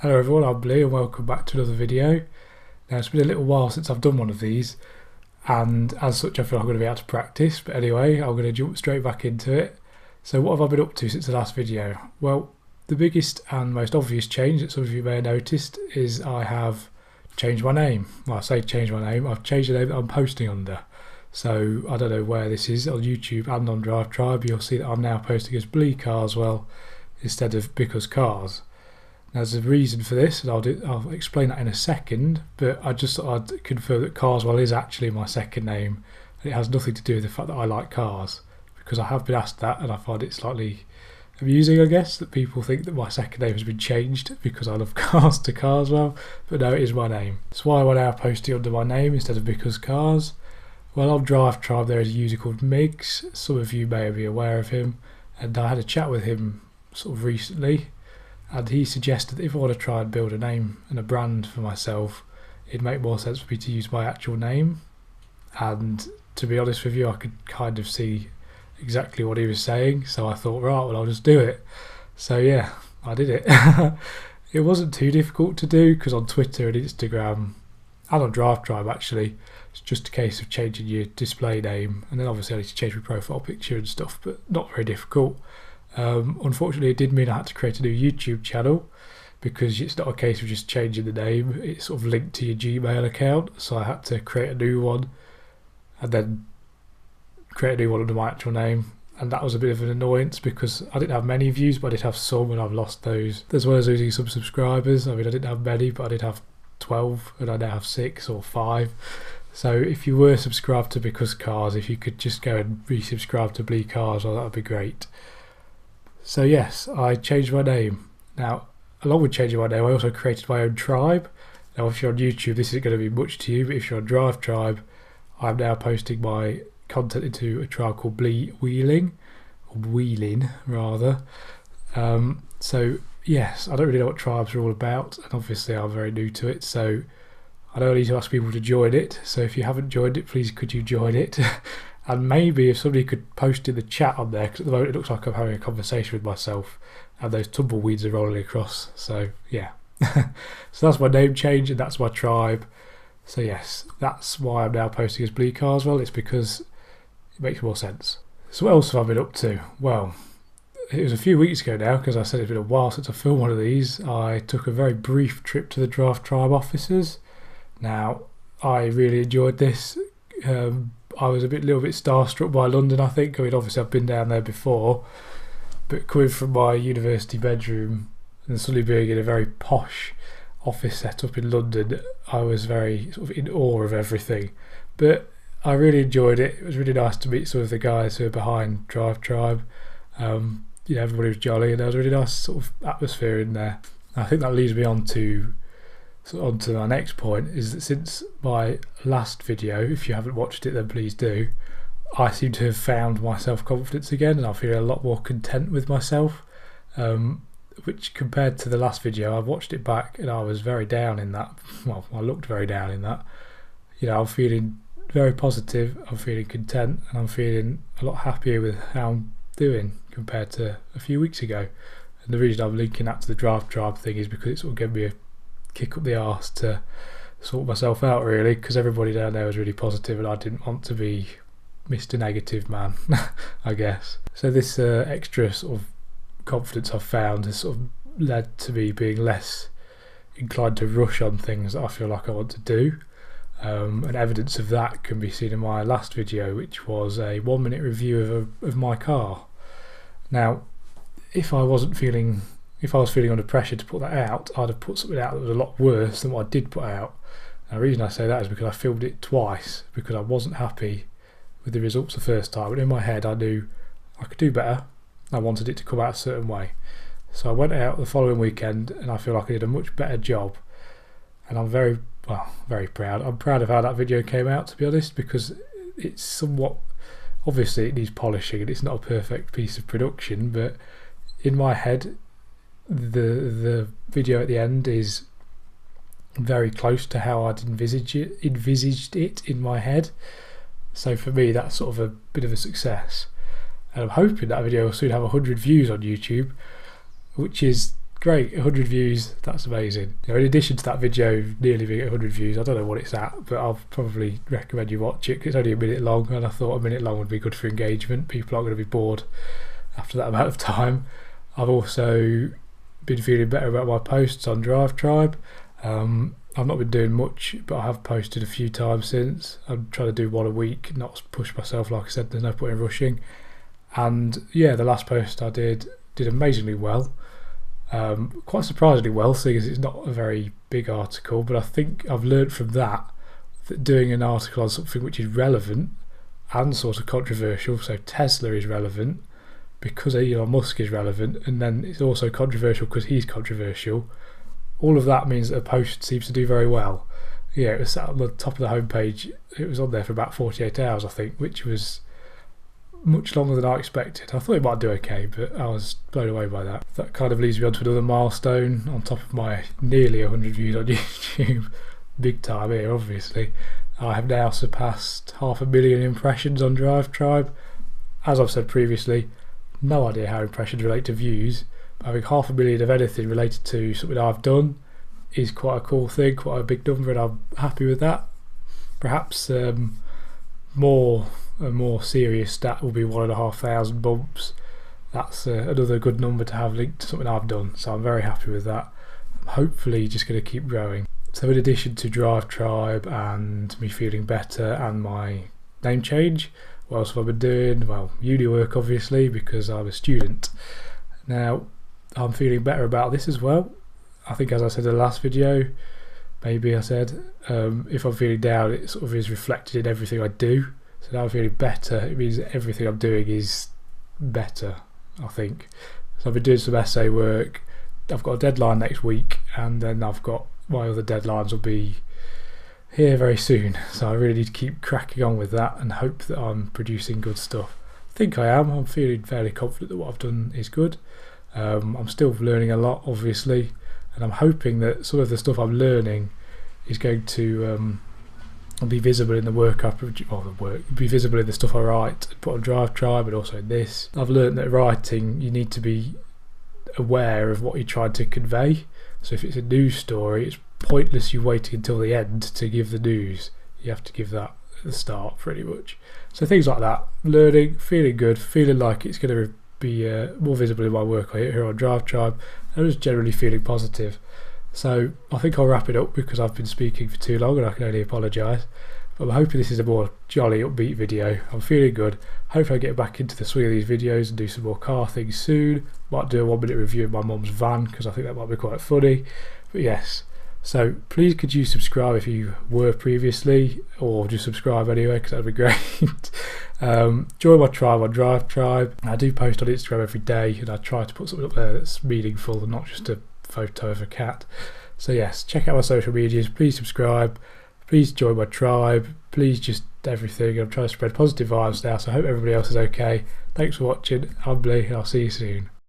Hello everyone, I'm Lee and welcome back to another video. Now it's been a little while since I've done one of these, and as such I feel I'm going to be able to practice, but anyway I'm going to jump straight back into it. So what have I been up to since the last video? Well, the biggest and most obvious change that some of you may have noticed is I have changed my name. Well, I say changed my name, I've changed the name that I'm posting under. So I don't know where this is, on YouTube and on Drive Tribe you'll see that I'm now posting as Blee Carswell instead of Because Cars. Now, there's a reason for this, and I'll explain that in a second, but I just thought I'd confirm that Carswell is actually my second name, and it has nothing to do with the fact that I like cars, because I have been asked that, and I find it slightly amusing, I guess, that people think that my second name has been changed because I love cars to Carswell, but no, it is my name. So why am I now posting under my name instead of Because Cars? Well, on Drive Tribe there is a user called Miggs. Some of you may be aware of him, and I had a chat with him sort of recently, and he suggested that if I want to try and build a name and a brand for myself, it'd make more sense for me to use my actual name. And to be honest with you, I could kind of see exactly what he was saying, so I thought, right, well, I'll just do it. So yeah, I did it. It wasn't too difficult to do, because on Twitter and Instagram and on Drive Tribe actually, it's just a case of changing your display name, and then obviously I need to change my profile picture and stuff, but not very difficult. Unfortunately, it did mean I had to create a new YouTube channel, because it's not a case of just changing the name, it's sort of linked to your Gmail account, so I had to create a new one and then create a new one under my actual name, and that was a bit of an annoyance because I didn't have many views, but I did have some, and I've lost those, as well as losing some subscribers. I mean, I didn't have many, but I did have 12 and I now have 6 or 5. So if you were subscribed to Because Cars, if you could just go and resubscribe to Blee Cars, well, that would be great. So yes, I changed my name. Now, along with changing my name, I also created my own tribe. Now, if you're on YouTube, this isn't going to be much to you, but if you're on Drive Tribe, I'm now posting my content into a tribe called Blee Wheeling, or Wheeling rather. So yes, I don't really know what tribes are all about, and obviously I'm very new to it, so I don't need to ask people to join it. So if you haven't joined it, please could you join it? And maybe if somebody could post in the chat on there, because at the moment it looks like I'm having a conversation with myself and those tumbleweeds are rolling across. So yeah, so that's my name change and that's my tribe. So yes, that's why I'm now posting as Blee Carswell. It's because it makes more sense. So what else have I been up to? Well, it was a few weeks ago now, because I said it's been a while since I filmed one of these. I took a very brief trip to the Drive Tribe offices. Now, I really enjoyed this. I was a little bit starstruck by London, I think. I mean, obviously I've been down there before, but coming from my university bedroom and suddenly being in a very posh office setup in London, I was very sort of in awe of everything. But I really enjoyed it. It was really nice to meet some of the guys who are behind Drive Tribe. Everybody was jolly, and there was a really nice sort of atmosphere in there. I think that leads me on to my next point, is that since my last video, if you haven't watched it then please do, I seem to have found my self-confidence again, and I feel a lot more content with myself, which compared to the last video, I've watched it back and I was very down in that. Well, I looked very down in that. I'm feeling very positive, I'm feeling content, and I'm feeling a lot happier with how I'm doing compared to a few weeks ago. And the reason I'm linking that to the Drive Tribe thing is because it sort of gave me a kick up the arse to sort myself out, really, because everybody down there was really positive and I didn't want to be Mr. Negative Man, I guess. So this extra sort of confidence I've found has sort of led to me being less inclined to rush on things that I feel like I want to do, and evidence of that can be seen in my last video, which was a 1-minute review of my car. Now, if I was feeling under pressure to put that out, I'd have put something out that was a lot worse than what I did put out. And the reason I say that is because I filmed it twice, because I wasn't happy with the results the first time, but in my head I knew I could do better. I wanted it to come out a certain way. So I went out the following weekend and I feel like I did a much better job, and I'm very proud. I'm proud of how that video came out, to be honest, because it's somewhat, obviously it needs polishing and it's not a perfect piece of production, but in my head the video at the end is very close to how I'd envisaged it in my head. So for me that's sort of a bit of a success, and I'm hoping that video will soon have 100 views on YouTube, which is great, 100 views, that's amazing. In addition to that video nearly being 100 views, I don't know what it's at, but I'll probably recommend you watch it because it's only a minute long, and I thought a minute long would be good for engagement. People aren't going to be bored after that amount of time. I've also been feeling better about my posts on Drive Tribe. I've not been doing much, but I have posted a few times since. I'm trying to do one a week, not push myself, like I said, there's no point in rushing. And yeah, the last post I did amazingly well. Quite surprisingly well, seeing as it's not a very big article, but I think I've learned from that doing an article on something which is relevant and sort of controversial, so Tesla is relevant because Elon Musk is relevant, and then it's also controversial because he's controversial. All of that means that a post seems to do very well. Yeah, it was sat on the top of the homepage. It was on there for about 48 hours, I think, which was much longer than I expected. I thought it might do okay, but I was blown away by that. That kind of leads me on to another milestone on top of my nearly 100 views on YouTube. Big time here, obviously. I have now surpassed 500,000 impressions on Drive Tribe. As I've said previously, no idea how impressions relate to views. Having 500,000 of anything related to something I've done is quite a cool thing, quite a big number, and I'm happy with that. Perhaps a more serious stat will be 1,500 bumps. That's another good number to have linked to something I've done, so I'm very happy with that. I'm hopefully just going to keep growing. So in addition to Drive Tribe and me feeling better and my name change, what else have I been doing? Well, uni work obviously, because I'm a student. Now, I'm feeling better about this as well. I think, as I said in the last video, maybe I said, if I'm feeling down, it sort of is reflected in everything I do. So now I'm feeling better. It means that everything I'm doing is better, I think. So I've been doing some essay work. I've got a deadline next week, and then I've got my other deadlines will be here very soon. So I really need to keep cracking on with that and hope that I'm producing good stuff. I think I am. I'm feeling fairly confident that what I've done is good. I'm still learning a lot, obviously, and I'm hoping that some of the stuff I'm learning is going to be visible in the work I produce, be visible in the stuff I write and put on Drive Tribe, and also in this. I've learned that writing, you need to be aware of what you're trying to convey. So if it's a news story, it's pointless you waiting until the end to give the news. You have to give that at the start, pretty much. So things like that, learning, feeling good, feeling like it's going to be more visible in my work here on Drive Tribe, and just generally feeling positive. So I think I'll wrap it up because I've been speaking for too long and I can only apologise. But I'm hoping this is a more jolly, upbeat video. I'm feeling good. Hopefully I get back into the swing of these videos and do some more car things soon. Might do a 1-minute review of my mum's van because I think that might be quite funny. But yes, so please could you subscribe if you were previously, or just subscribe anyway because that'd be great. Join my tribe on Drive Tribe. I do post on Instagram every day, and I try to put something up there that's meaningful and not just a photo of a cat. So yes, check out my social medias, please subscribe, please join my tribe, please just everything. I'm trying to spread positive vibes now, so I hope everybody else is okay. Thanks for watching. I'm Lee, and I'll see you soon.